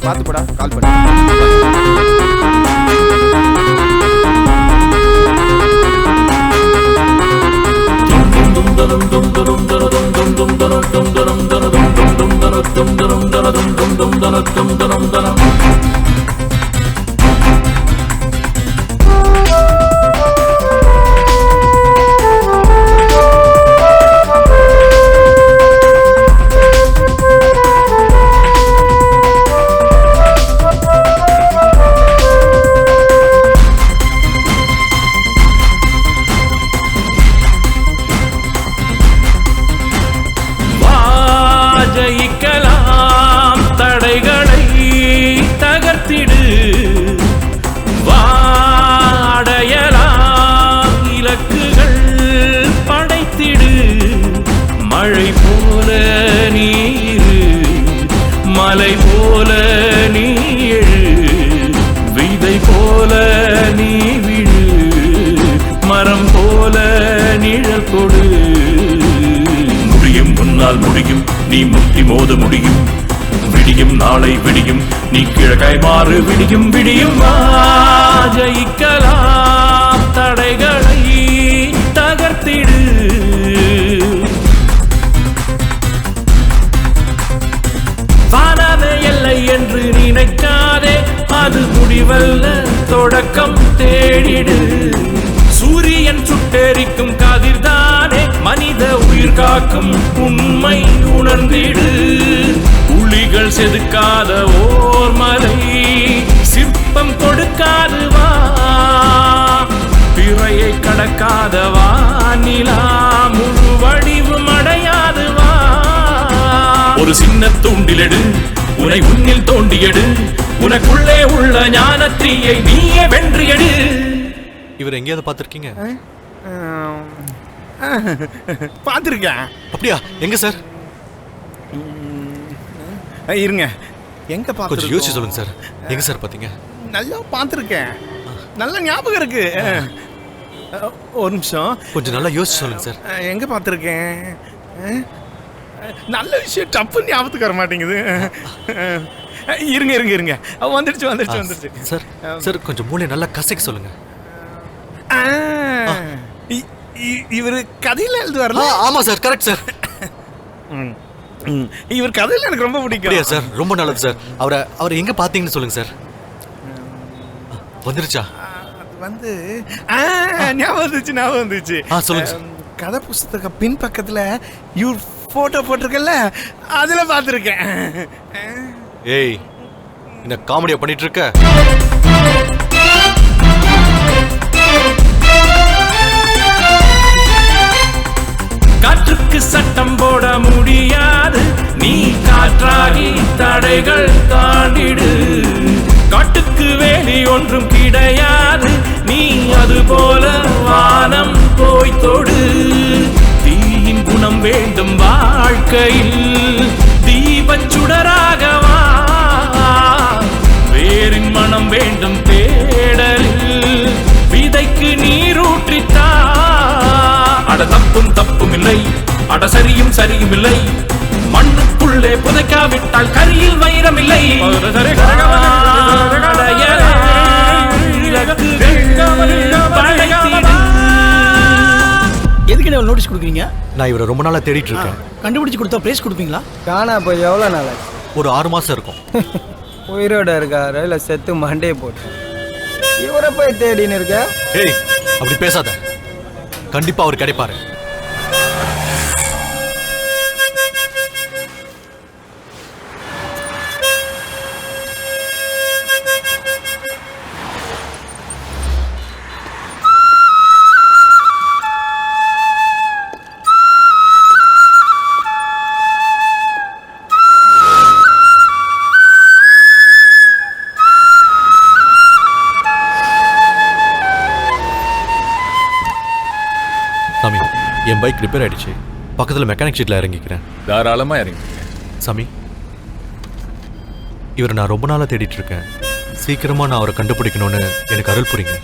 பார்த்து போடா, கால் பண்ணு. ஜெயிக்கலாம் தடைகளை தகர்த்திடு, வாடையலாம் இலக்குகள் படைத்திடு. மழை போல நீரு, மலை போல நீழு, விதை போல நீ விழு, மரம் போல நிழல் கொடு. முடியும் முன்னால் முடியும், நீ முட்டி மோத முடியும். விடியும் நாளை விடியும், நீ கிழக்காய் மாறு. விடியும் விடியும் ஜெயிக்கலாம் தடைகளை தகர்த்திடு. வானமே எல்லை என்று நினைக்காதே, அது முடிவல்ல தொடக்கம் தேடிடு. சூரியன் சுட்டெரிக்கும் கதிர்தானே மனித உயிர் காக்கும் உண்மை உணர்ந்திடு. புலிகள் செதுக்காத ஓர் மலை, சிற்பம் கொடுக்காது வா. பிறையை கடக்காத வானிலா, முழு வடிவும் அடையாது வா. ஒரு சின்ன தூண்டிலெடு, உன்னை உன்னில் தோண்டியடு. உனக்குள்ளே உள்ள ஞானத்தீயை நீயே வென்றியடு. இவர் எங்கேயாவது பார்த்துருக்கீங்க? பார்த்துருக்கேன். அப்படியா? எங்க சார்? இருங்க, எங்க பார்த்து கொஞ்சம் யோசிச்சு சொல்லுங்க சார். எங்க சார் பார்த்தீங்க? நல்லா பார்த்துருக்கேன், நல்ல ஞாபகம் இருக்கு. ஒரு நிமிஷம், கொஞ்சம் நல்லா யோசிச்சு சொல்லுங்க சார். எங்க பார்த்துருக்கேன்? நல்ல விஷயம் டப்புன்னு ஞாபகத்துக்கு வர மாட்டேங்குது. இருங்க இருங்க இருங்க, வந்துடுச்சு வந்துடுச்சு வந்துடுச்சு. சார் சார் கொஞ்சம் மூளை நல்லா கசக்கி சொல்லுங்க. இவர் கதையில எழுதுவார்ல? ஆமா சார், கரெக்ட் சார். இவர் கதையில எனக்கு ரொம்ப பிடிக்கும் சார். ரொம்ப நல்லது சார். அவரை எங்க பாத்தீங்கன்னு சொல்லுங்க சார். வந்துருச்சா? அது வந்து ஞாபகம் வந்துச்சு. சொல்லுங்க சார். கதை புஸ்தக பின் பக்கத்துல இவர் போட்டோ போட்டிருக்கல, அதுல பார்த்துருக்கேன். ஏய், என்ன காமெடியா பண்ணிட்டு இருக்க? காற்றுக்கு சட்டம் போட முடியாது, நீ காற்றாகி தடைகள் தாண்டிடு. காட்டுக்கு வேலி ஒன்றும் கிடையாது, நீ அது போல வானம் போய் தொடு. தீயின் குணம் வேண்டும் வாழ்க்கையில், தீபச்சுடராகவா. வேரின் மனம் வேண்டும் தேடலில், விதைக்கு நீரூற்றித்தா. அட தப்பும் தப்பும் இல்லை, அட சரியும் சரியும் இல்லை. மண்ணுக்குள்ளே புதைக்காவிட்டால் கரியில் வைரம் இல்லை. எதுக்கு நீங்க நோட்டீஸ் கொடுக்குறீங்க? நான் இவரை ரொம்ப நாளா தேடிட்டு இருக்கேன். கண்டுபிடிச்சு கொடுத்தா பிரைஸ் கொடுப்பீங்களா? காணா போய் எவ்வளோ நாள் ஆச்சு? ஒரு 6 மாசம் இருக்கும். உயிரோட இருக்காரு இல்லை செத்து மண்டையை போட்டு இவரை போய் தேடின்னு இருக்க? ஏய், அப்படி பேசாத. கண்டிப்பா அவர் கிடைப்பாரு. சாமி, என் பைக் ரிப்பேர் ஆயிடுச்சு. பக்கத்தில் மெக்கானிக் ஷீட்டில் இறங்கிக்கிறேன். தாராளமாக இறங்கிக்கிறேன். சாமி, இவரை நான் ரொம்ப நாளாக தேடிட்டு இருக்கேன். சீக்கிரமாக நான் அவரை கண்டுபிடிக்கணும்னு எனக்கு அருள் புரியுங்க.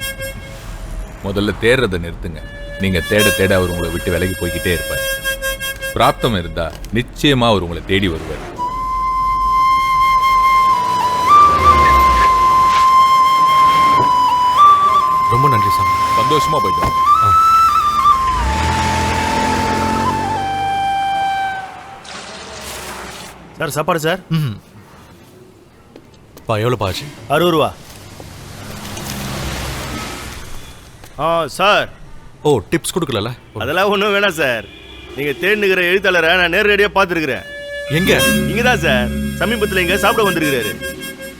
முதல்ல தேடுறதை நிறுத்துங்க. நீங்கள் தேட தேட அவர் உங்களை விட்டு விலகி போய்கிட்டே இருப்பார். பிராப்தம் இருந்தால் நிச்சயமாக அவர் உங்களை தேடி வருவார். நன்றி சாமி. சந்தோஷமா போயிட்டு வாங்க. சார் சாப்பாடு சார். ம். பா எவ்வளோப்பா ஆச்சு? 60 ரூபா. சார். ஓ டிப்ஸ் கொடுக்கல? அதெல்லாம் ஒன்றும் வேணாம் சார். நீங்கள் தேடினுக்கிற எழுத்தாளரை நான் நேரடியாக பார்த்துருக்குறேன். எங்க? இங்கே தான் சார். சமீபத்தில் இங்கே சாப்பிட வந்திருக்கிறாரு.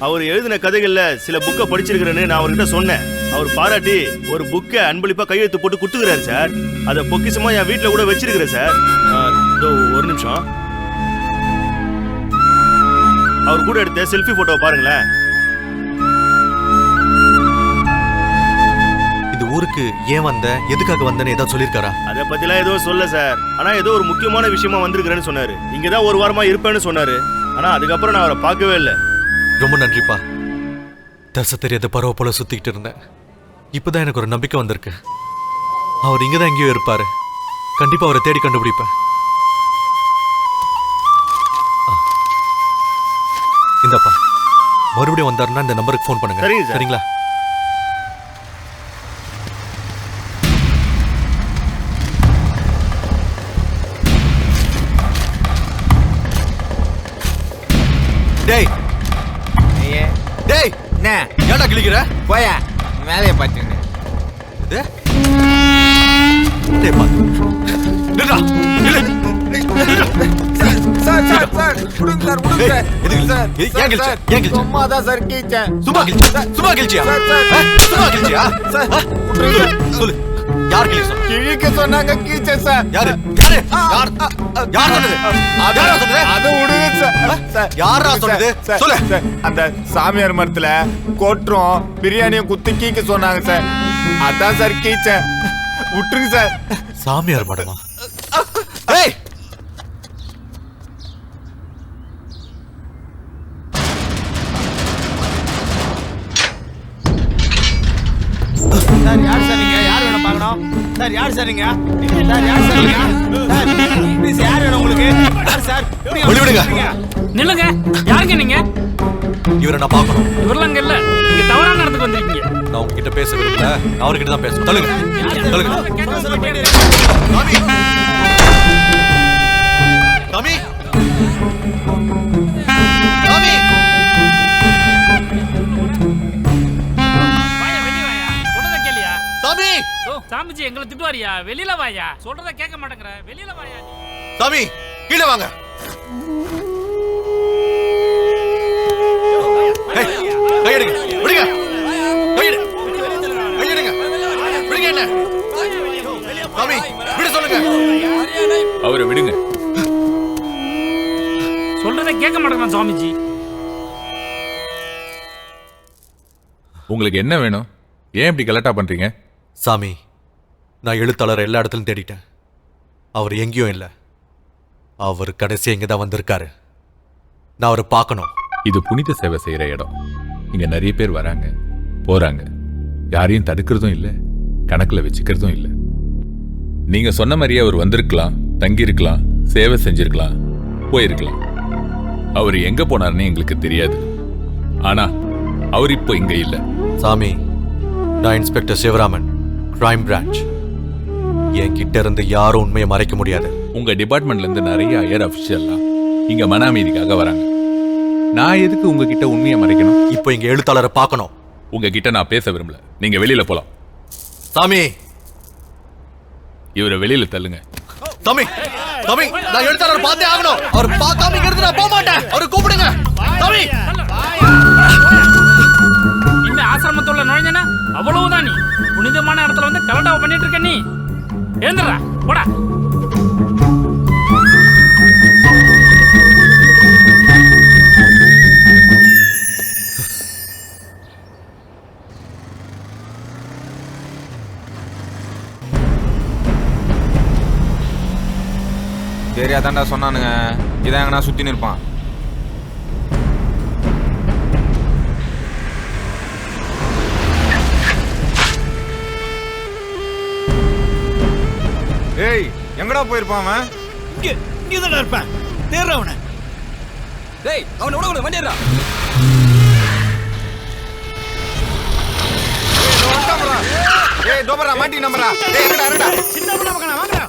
அவர் எழுதின கதைகளில் சில புக்கை படிச்சிருக்கிறேன்னு நான் அவர்கிட்ட சொன்னேன். அவர் பாராட்டி ஒரு புக்கை அன்பளிப்பாக கையெழுத்து போட்டு கொடுத்துக்கிறாரு சார். அதை பொக்கிஷமாக என் வீட்டில் கூட வச்சிருக்கிறேன் சார். ஒரு நிமிஷம். அவர் கூட எடுத்த செல்ஃபி போட்டோவை பாருங்களேன். இந்த ஊருக்கு ஏன் வந்த, எதுக்காக வந்தேன்னு ஏதாவது சொல்லியிருக்காரா? அதை பத்திலாம் எதுவும் சொல்ல சார். ஆனா ஏதோ ஒரு முக்கியமான விஷயமா வந்திருக்கிறேன்னு சொன்னாரு. இங்கதான் ஒரு வாரமா இருப்பேன்னு சொன்னாரு. ஆனா அதுக்கப்புறம் நான் அவரை பார்க்கவே இல்லை. ரொம்ப நன்றிப்பா. தசை தெரியாத பறவை போல சுத்திக்கிட்டு இருந்தேன். இப்பதான் எனக்கு ஒரு நம்பிக்கை வந்திருக்கு. அவர் இங்கதான் எங்கேயோ இருப்பாரு. கண்டிப்பா அவரை தேடி கண்டுபிடிப்பேன். இந்தப்பா மறுபடியும் வந்தாருன்னா இந்த நம்பருக்கு ஃபோன் பண்ணுங்க. சரிங்க சார். சரிங்களா? டேய் டேய் என்ன ஏன்டா கிளிக்கிற? போயா வேலையை பார்த்துங்க. இது டேய் பா நில்றா நில்லு. சார் சார் சார் விடுங்க சார் விடுங்க சார். எதுக்கு சார் ஏன் கிழிச்ச? ஏன் கிழிச்ச? சும்மா தான் சார் கீச்சேன். சும்மா கிழிச்ச? சும்மா கிழிச்சியா? சும்மா கிழிச்சியா? சொல்லு யார் கிழிச்ச? கிழிக்க சொன்னாங்க கீச்சேன் சார். யாரு யாரு யார் யார் சொன்னது? யாரா சொன்னது? அது விடுங்க சார். சார் யாரா சொன்னது? சொல்லு. சார் அந்த சாமியார் மரத்துல கோட்டும் பிரியாணியும் குத்தி கீக்க சொன்னாங்க சார். அதான் சார் கீச்சேன். விட்டுருங்க சார். சாமியார் மடமா? ஏய் சார் யார் சார் நீங்க? யார் வேணும் பார்க்கணும்? சார் யார் சார் நீங்க? சார் யார் சார் நீங்க? சார் ப்ளீஸ் யார் வேணும் உங்களுக்கு? யார் சார்? வெளிய விடுங்க. நில்லுங்க. யாருங்க நீங்க? இவரை நான் பார்க்கணும். இவரெல்லாம் இங்க இல்ல. நீங்க தவறான இடத்துக்கு வந்திருக்கீங்க. நான் உங்ககிட்ட பேச விரும்பல. நான் அவர்கிட்ட தான் பேசணும். சொல்லுங்க சொல்லுங்க. சாமி சாமி சாமி வாயா வெளிய வாயா. சொல்றத கேளியா? சாமி சாமிஜி எங்களை திட்டுவாரியா? வெளியில வாயா. சொல்றத கேட்க மாட்டேங்கற. வெளியில வாயா நீ. சாமி கீழே வாங்க. கையெடுங்க விடுங்க. கையெடு கையெடுங்க விடுங்க. என்ன சாமி விடு சொல்லுங்க. அவரை விடுங்க. சொல்றத கேட்க மாட்டேங்கறான் சாமிஜி. உங்களுக்கு என்ன வேணும்? ஏன் இப்படி கலட்டா பண்றீங்க? சாமி நான் எழுத்தாளர் எல்லா இடத்துலையும் தேடிட்டேன். அவர் எங்கேயும் இல்லை. அவர் கடைசி எங்கே தான் வந்திருக்காரு. நான் அவரை பார்க்கணும். இது புனித சேவை செய்யற இடம். இங்க நிறைய பேர் வராங்க போறாங்க. யாரையும் தடுக்கிறதும் இல்லை, கணக்குல வச்சுக்கிறதும் இல்லை. நீங்க சொன்ன மாதிரியே அவர் வந்திருக்கலாம், தங்கி இருக்கலாம், சேவை செஞ்சிருக்கலாம், போயிருக்கலாம். அவர் எங்க போனார்னு எங்களுக்கு தெரியாது. ஆனா அவர் இப்போ இங்க இல்ல. சாமி நான் இன்ஸ்பெக்டர் சிவராமன், கிரைம் பிரான்ச். என்கிட்ட இருந்து யாரும் உண்மையை மறைக்க முடியாது. உங்க டிபார்ட்மெண்ட்ல இருந்து நிறைய ஹையர் அபிஷியல்லாம் இங்க மன அமைதிக்காக வராங்க. நான் எதுக்கு உங்ககிட்ட உண்மையை மறைக்கணும்? இப்போ இங்க எழுத்தாளரை பார்க்கணும். உங்ககிட்ட நான் பேச விரும்பல. நீங்க வெளியில போலாம். சாமி இவரை வெளியில தள்ளுங்க. சாமி சாமி நான் எழுத்தாளரை பார்த்தே ஆகணும். அவர் பார்க்காம இங்க இருந்து நான் போக மாட்டேன். அவரை கூப்பிடுங்க. சாமி இந்த ஆசிரமத்துள்ள நுழைஞ்சனா அவ்வளவுதான். நீ புனிதமான இடத்துல வந்து கலண்டாவ பண்ணிட்டு இருக்க. நீ எழுந்துடா போடா. தெரியாதாண்டா சொன்னானுங்க. இதான் எங்கன்னா சுத்தின்னு இருப்பான். ஏய் எங்கடா போயிருப்பான் அவன்? இங்க தான் இருப்பேன். தேர்ற அவனை. டேய் அவனை விட கூட வண்டியறா. ஏய் ஏய் டோபரா மாட்டி நம்பரா ஏய் எங்கடா இருடா சின்ன பண்ண மக்களா வாங்கடா.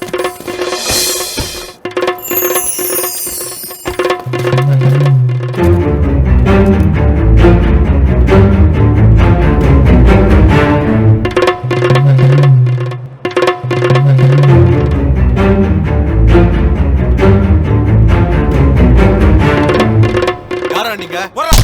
யாரா நீங்க? வாங்கடா.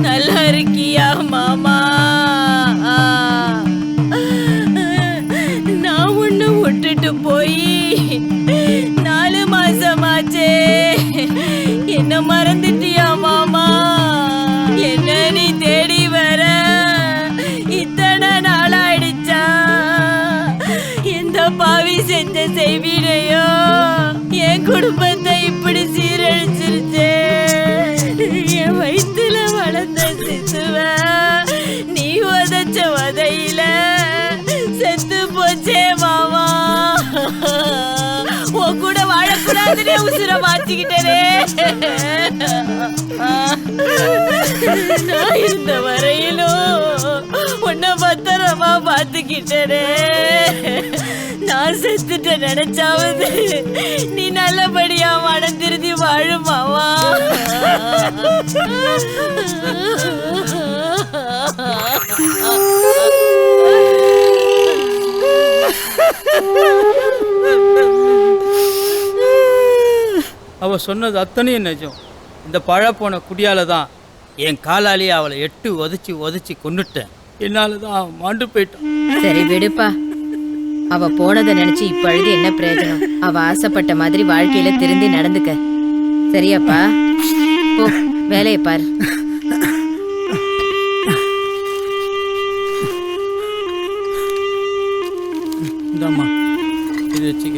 நல்லா இருக்கியா மாமா? நான் உன்னை விட்டுட்டு போய் 4 மாசமாச்சே. என்ன மறந்துட்டியா மாமா? என்ன நீ தேடி வர இத்தனை நாள் ஆயிடுச்சா? எந்த பாவி செஞ்ச செய்வினையோ என் குடும்பத்தை இப்படி சீரழிச்சிருச்சே. என் வயிற்றுல வளர்ந்த சிசுவ நீ உதச்ச உதையில செத்து போச்சே மாமா. உன் கூட வாழக்கூடாதுன்னே உசுர மாத்திக்கிட்டே. நான் இருந்த வரையிலும் உன்னை பத்திரமா பாத்துக்கிட்டே. நான் செத்துட்ட நினைச்சாவது நீ நல்லபடியா மனம் திருதி வாழுமாவா? அவ சொன்னது அத்தனையும் நிஜம். இந்த பழப்போன குடியால தான் என் காலாலேயே அவளை 8 உதச்சி கொன்னுட்டேன். என்னால தான் மாண்டு போயிட்டான். சரி விடுப்பா. அவ போனதை நினைச்சு இப்ப அழுது என்ன பிரயோஜனம்? அவ ஆசைப்பட்ட மாதிரி வாழ்க்கையில திருந்தி நடந்துக்க. சரியாப்பா? போ வேலையை பாரு. இந்தாம்மா இது வச்சுக்க.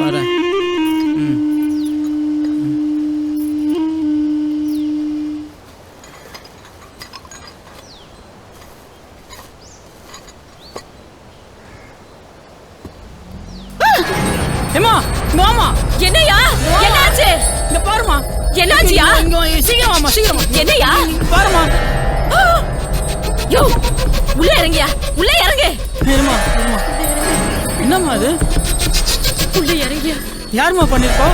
வரேன். ஏமா மாமா என்னையா? என்னாச்சு? இங்க பாருமா. என்னாச்சியா? சீக்கிரமா சீக்கிரமா. என்னையா? பாருமா. யோ உள்ள இறங்கியா? உள்ள இறங்கு. இருமா இருமா. என்னம்மா அது? உள்ள இறங்கியா? யாருமா பண்ணிருப்பா?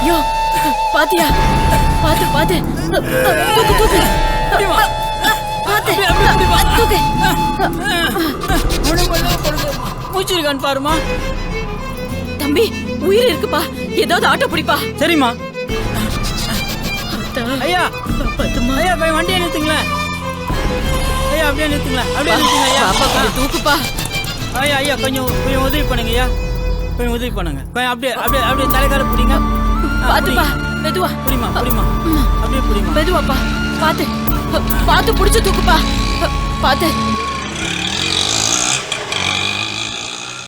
யோ பாத்தியா? பாத்து பாத்து தூக்கு தூக்கு. பாத்து தூக்கு. மூச்சிருக்கான்னு பாருமா. தம்பி உயிர் இருக்குப்பா. ஏதாவது ஆட்டோ பிடிப்பா. சரிம்மா. ஐயா ஐயா போய் வண்டியை நிறுத்துங்களேன். ஐயா அப்படியே நிறுத்துங்களேன். அப்படியே நிறுத்துங்க ஐயா. தூக்குப்பா. ஐயா ஐயா கொஞ்சம் உதவி பண்ணுங்க ஐயா. கொஞ்சம் உதவி பண்ணுங்க. கொஞ்சம் அப்படியே அப்படியே அப்படியே தலைக்கார புடிங்க. பாத்துப்பா, மெதுவா. புடிமா புடிமா, அப்படியே புடிமா. மெதுவாப்பா, பாத்து பாத்து புடிச்சு தூக்குப்பா, பாத்து.